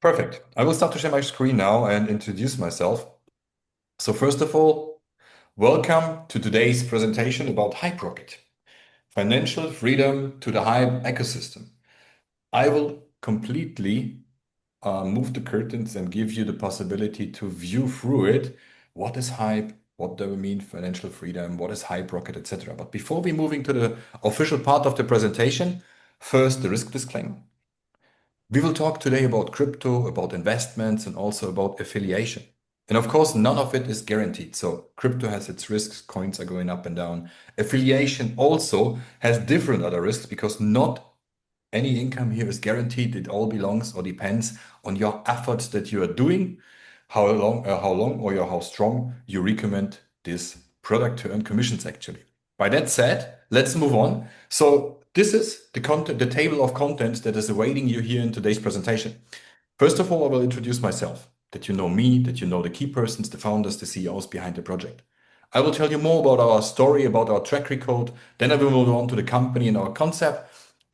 Perfect. I will start to share my screen now and introduce myself. So first of all, welcome to today's presentation about Hyperocket, financial freedom to the Hype ecosystem. I will completely move the curtains and give you the possibility to view through it. What is Hype? What do we mean financial freedom? What is Hyperocket, etc. But before we moving to the official part of the presentation, first the risk disclaimer. We will talk today about crypto, about investments, and also about affiliation. And of course, none of it is guaranteed. So crypto has its risks, coins are going up and down. Affiliation also has different other risks because not any income here is guaranteed. It all belongs or depends on your efforts that you are doing, how long or how strong you recommend this product to earn commissions actually. By that said, let's move on. So this is the content, the table of contents that is awaiting you here in today's presentation. First of all, I will introduce myself, that you know me, that you know the key persons, the founders, the CEOs behind the project. I will tell you more about our story, about our track record. Then I will move on to the company and our concept.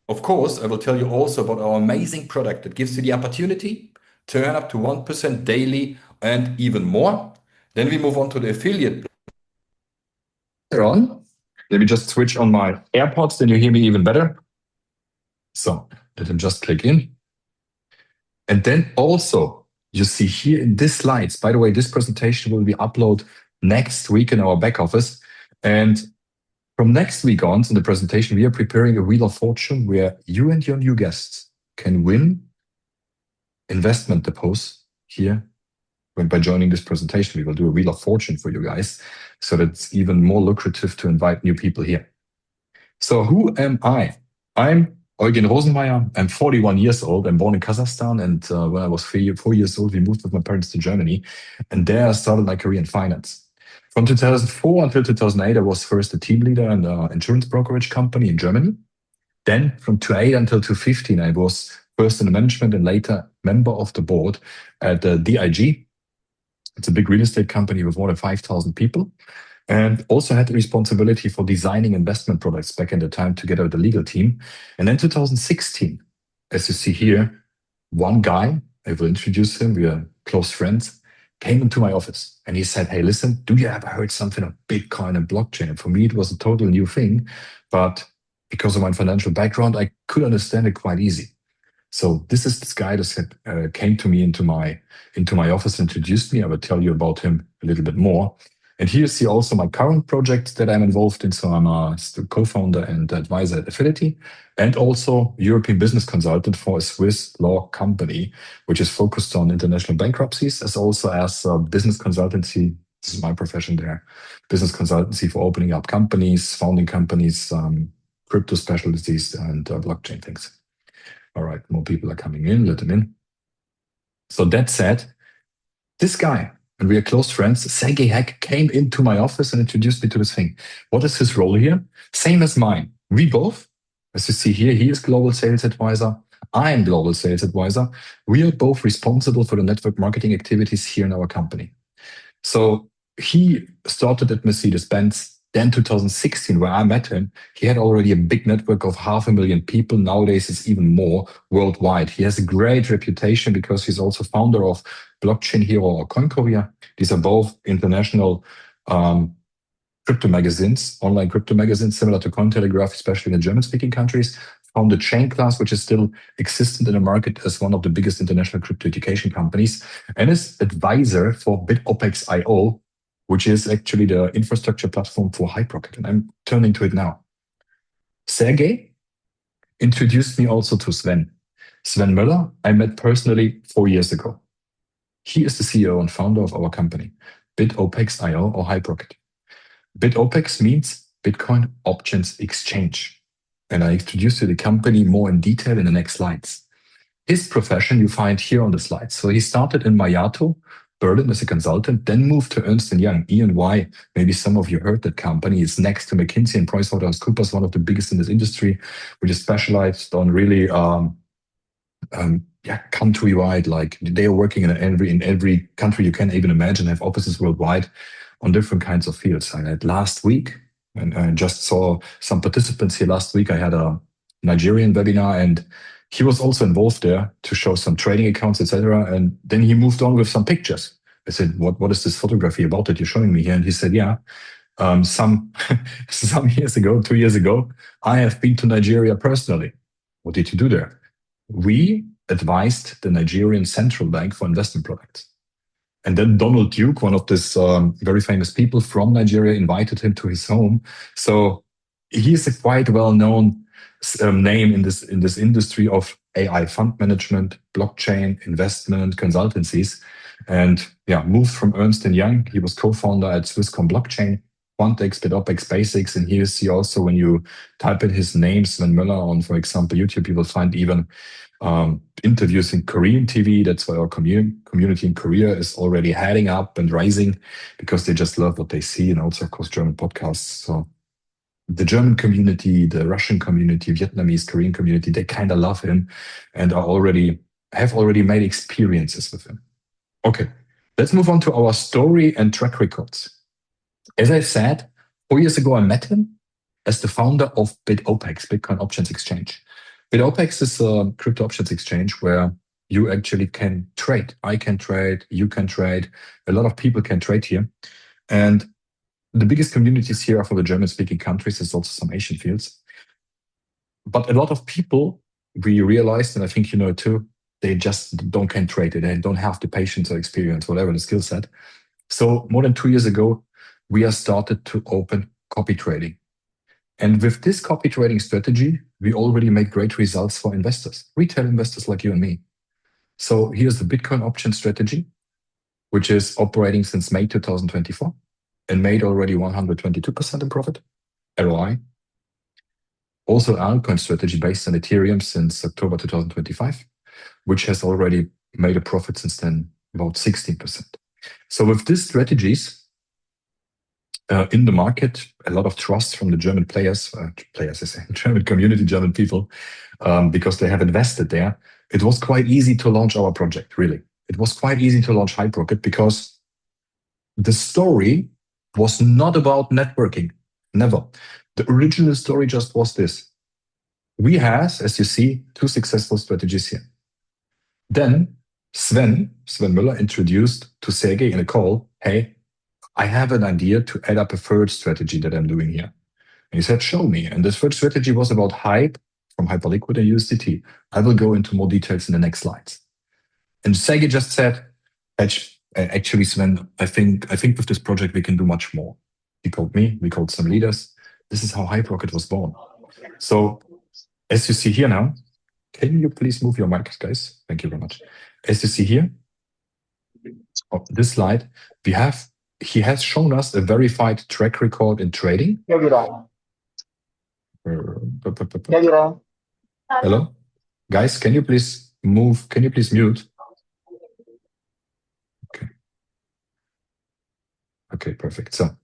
Of course, I will tell you also about our amazing product that gives you the opportunity to earn up to 1% daily and even more. Then we move on to the affiliate. Later on, let me just switch on my AirPods, then you hear me even better. So let them just click in. And then also you see here in these slides, by the way, this presentation will be uploaded next week in our back office. And from next week on in the presentation, we are preparing a Wheel of Fortune where you and your new guests can win investment depots here. By joining this presentation, we will do a Wheel of Fortune for you guys so that it's even more lucrative to invite new people here. So who am I? I'm Eugen Rosenmeier. I'm 41 years old. I'm born in Kazakhstan. And when I was 4 years old, we moved with my parents to Germany. And there I started my career in finance. From 2004 until 2008, I was first a team leader in an insurance brokerage company in Germany. Then from 2008 until 2015, I was first in the management and later member of the board at DIG. It's a big real estate company with more than 5,000 people. And also had the responsibility for designing investment products back in the time together with the legal team. And then 2016, as you see here, one guy, I will introduce him, we are close friends, came into my office and he said, hey, listen, do you ever heard something of Bitcoin and blockchain? And for me, it was a total new thing, but because of my financial background, I could understand it quite easy. So this is this guy that came to me into my office and introduced me. I will tell you about him a little bit more. And here you see also my current project that I'm involved in. So I'm a co-founder and advisor at Affinity and also European business consultant for a Swiss law company, which is focused on international bankruptcies as also as a business consultancy. This is my profession there. Business consultancy for opening up companies, founding companies, crypto specialties and blockchain things. All right, more people are coming in, let them in. So that said, this guy, and we are close friends, Sergey Heck, came into my office and introduced me to this thing. What is his role here? Same as mine. We both, as you see here, he is global sales advisor. I am global sales advisor. We are both responsible for the network marketing activities here in our company. So he started at Mercedes-Benz. Then 2016, where I met him, he had already a big network of 500,000 people. Nowadays, it's even more worldwide. He has a great reputation because he's also founder of Blockchain Hero or CoinCourier. These are both international crypto magazines, online crypto magazines, similar to Cointelegraph, especially in the German-speaking countries. Founded Chain Class, which is still existent in the market as one of the biggest international crypto education companies, and is advisor for BitOpex.io, which is actually the infrastructure platform for Hyperocket. And I'm turning to it now. Sergey introduced me also to Sven. Sven Möller, I met personally 4 years ago. He is the CEO and founder of our company, BitOpex.io or Hyperocket. BitOpex means Bitcoin Options Exchange. And I introduced you the company more in detail in the next slides. His profession you find here on the slides. So he started in Mayato, Berlin as a consultant, then moved to Ernst & Young, E&Y. Maybe some of you heard that company. It's next to McKinsey and PricewaterhouseCoopers, one of the biggest in this industry, which is specialized on really countrywide. Like they are working in every country you can even imagine, have offices worldwide on different kinds of fields. I had last week, and I just saw some participants here last week. I had a Nigerian webinar, and he was also involved there to show some trading accounts, etc. And then he moved on with some pictures. I said, what is this photography about that you're showing me here? And he said, yeah, some years ago, 2 years ago, I have been to Nigeria personally. What did you do there? We advised the Nigerian central bank for investment products. And then Donald Duke, one of these very famous people from Nigeria, invited him to his home. So he is a quite well-known name in this industry of AI fund management, blockchain, investment, consultancies. And yeah, moved from Ernst & Young. He was co-founder at Swisscom Blockchain, Quantex, BitOpEx, Basics. And here you see also when you type in his name, Sven Müller, on, for example, YouTube, you will find even interviews in Korean TV. That's why our community in Korea is already heading up and rising, because they just love what they see, and also, of course, German podcasts. So the German community, the Russian community, Vietnamese, Korean community, they kind of love him and have already made experiences with him. Okay, let's move on to our story and track records. As I said, 4 years ago, I met him as the founder of BitOpEx, Bitcoin Options Exchange. BitOpEx is a crypto options exchange where you actually can trade. I can trade, you can trade, a lot of people can trade here. And the biggest communities here are for the German-speaking countries. There's also some Asian fields. But a lot of people, we realized, and I think you know too, they just can't trade it. They don't have the patience or experience, whatever the skill set. So more than 2 years ago, we have started to open copy trading. And with this copy trading strategy, we already made great results for investors, retail investors like you and me. So here's the Bitcoin option strategy, which is operating since May 2024 and made already 122% in profit, ROI. Also altcoin strategy based on Ethereum since October 2025, which has already made a profit since then, about 16%. So with these strategies, in the market, a lot of trust from the German players, I say, German community, German people, because they have invested there. It was quite easy to launch our project, really. It was quite easy to launch Hyperocket because the story was not about networking, never. The original story just was this. We have, as you see, 2 successful strategies here. Then Sven Müller introduced to Sergey in a call, hey, I have an idea to add up a third strategy that I'm doing here. And he said, show me. And this third strategy was about Hype from Hyperliquid and USDT. I will go into more details in the next slides. And Sergey just said, actually, Sven, I think with this project we can do much more. He called me, we called some leaders. This is how Hyperocket was born. So as you see here now, can you please move your mic, guys? Thank you very much. As you see here, on this slide, he has shown us a verified track record in trading. Hello? Guys, can you please move? Can you please mute? Okay, perfect. So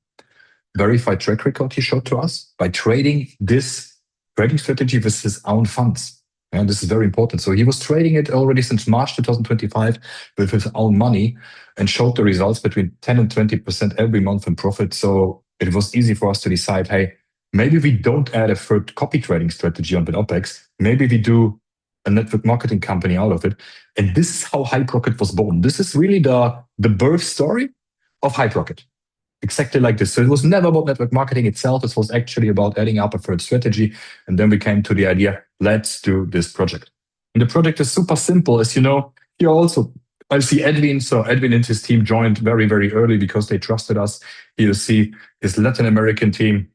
verified track record he showed to us by trading this trading strategy with his own funds. And this is very important. So he was trading it already since March 2025 with his own money and showed the results between 10 and 20% every month in profit. So it was easy for us to decide, hey, maybe we don't add a third copy trading strategy on BitOpEx. Maybe we do a network marketing company out of it. And this is how Hyperocket was born. This is really the birth story of Hyperocket. Exactly like this. So it was never about network marketing itself. It was actually about adding up a third strategy. And then we came to the idea, let's do this project. And the project is super simple. As you know, here also, I see Edwin. So Edwin and his team joined very, very early because they trusted us. Here you see his Latin American team.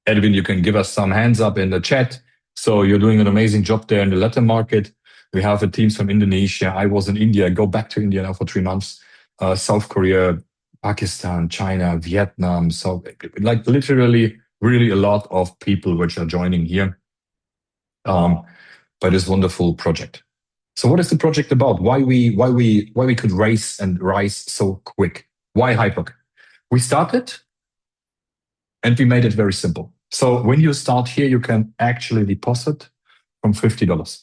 Edwin, you can give us some hands up in the chat. So you're doing an amazing job there in the Latin market. We have a team from Indonesia. I was in India. I go back to India now for 3 months. South Korea, Pakistan, China, Vietnam. So like literally really a lot of people which are joining here by this wonderful project. So what is the project about? Why we could race and rise so quick? Why Hyperocket? We started and we made it very simple. So when you start here, you can actually deposit from $50.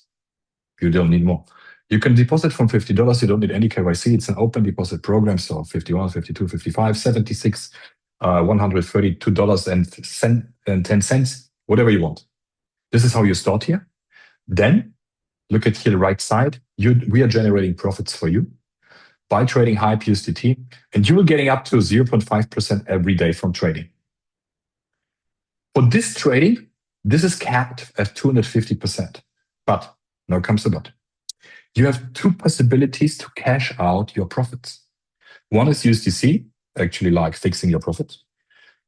You don't need more. You can deposit from $50. You don't need any KYC. It's an open deposit program. So 51, 52, 55, 76, $132.10, whatever you want. This is how you start here. Then Look at here the right side. We are generating profits for you by trading Hype USDT, and you are getting up to 0.5% every day from trading. For this trading, this is capped at 250%. But now comes the but. You have two possibilities to cash out your profits. One is USDC, actually like fixing your profits.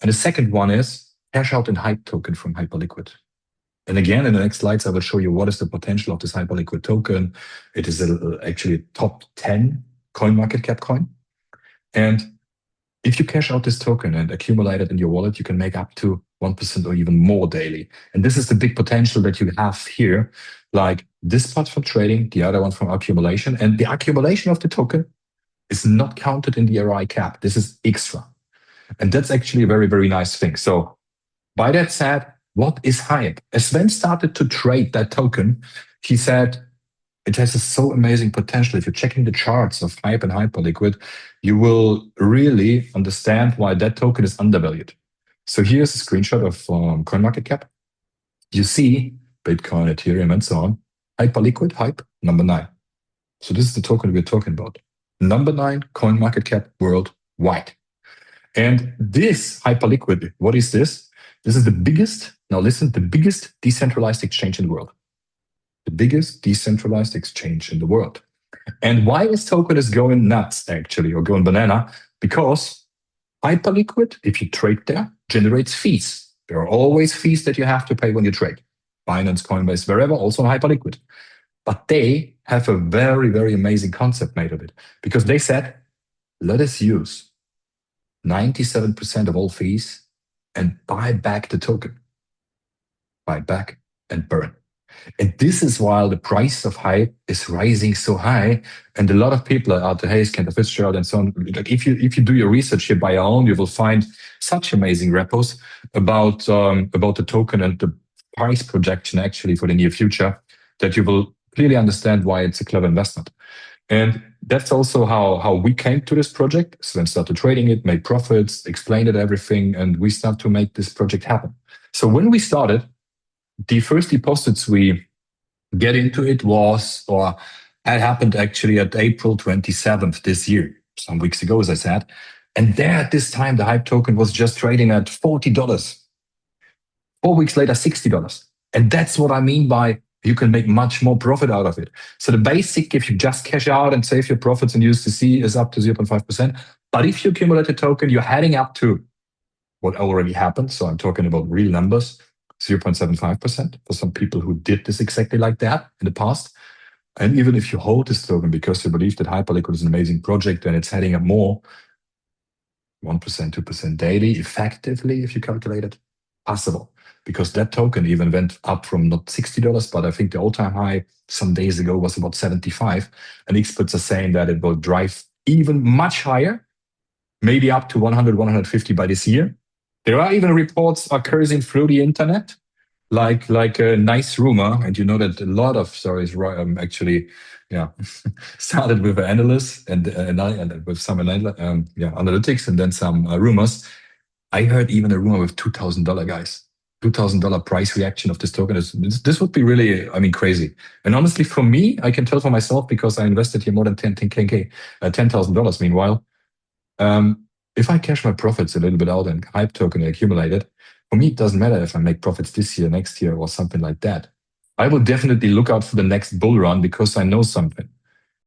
And the second one is cash out in Hype token from Hyperliquid. And again, in the next slides, I will show you what is the potential of this Hyperliquid token. It is actually a top 10 coin market cap coin. And if you cash out this token and accumulate it in your wallet, you can make up to 1% or even more daily. And this is the big potential that you have here, like this part from trading, the other one from accumulation. And the accumulation of the token is not counted in the ROI cap. This is extra. And that's actually a very, very nice thing. So by that said, what is Hype? As Sven started to trade that token, he said, it has a so amazing potential. If you're checking the charts of Hype and Hyperliquid, you will really understand why that token is undervalued. So here's a screenshot of CoinMarketCap. You see Bitcoin, Ethereum, and so on. Hyperliquid, Hype, number 9. So this is the token we're talking about. Number 9 CoinMarketCap worldwide. And this Hyperliquid, what is this? This is the biggest, now listen, the biggest decentralized exchange in the world. The biggest decentralized exchange in the world. And why this token is going nuts, actually, or going banana? Because Hyperliquid, if you trade there, generates fees. There are always fees that you have to pay when you trade. Binance, Coinbase, wherever, also on Hyperliquid. But they have a very, very amazing concept made of it. Because they said, let us use 97% of all fees and buy back the token. Buy back and burn. And this is why the price of Hype is rising so high. And a lot of people are out there, hey, Cantor Fitzgerald and so on. Like if you do your research here by your own, you will find such amazing repos about the token and the price projection actually for the near future that you will clearly understand why it's a clever investment. And that's also how we came to this project. Sven started trading it, made profits, explained it everything, and we start to make this project happen. So when we started, the first deposits we get into it it happened actually at April 27th this year, some weeks ago, as I said. And there at this time, the Hype token was just trading at $40. 4 weeks later, $60. And that's what I mean by you can make much more profit out of it. So the basic, if you just cash out and save your profits and USDC, is up to 0.5%. But if you accumulate a token, you're heading up to what already happened. So I'm talking about real numbers. 0.75% for some people who did this exactly like that in the past. And even if you hold this token because you believe that Hyperliquid is an amazing project and it's heading up more, 1%, 2% daily, effectively, if you calculate it, possible. Because that token even went up from not $60, but I think the all-time high some days ago was about 75. And experts are saying that it will drive even much higher, maybe up to 100, 150 by this year. There are even reports occurring through the internet, like a nice rumor, and you know that a lot of stories actually, started with analysts and with some analytics and then some rumors. I heard even a rumor with $2,000 guys, $2,000 price reaction of this token. This would be really, crazy. And honestly, for me, I can tell for myself because I invested here more than $10,000. Meanwhile. If I cash my profits a little bit out and Hype token accumulate it, for me, it doesn't matter if I make profits this year, next year, or something like that. I will definitely look out for the next bull run because I know something.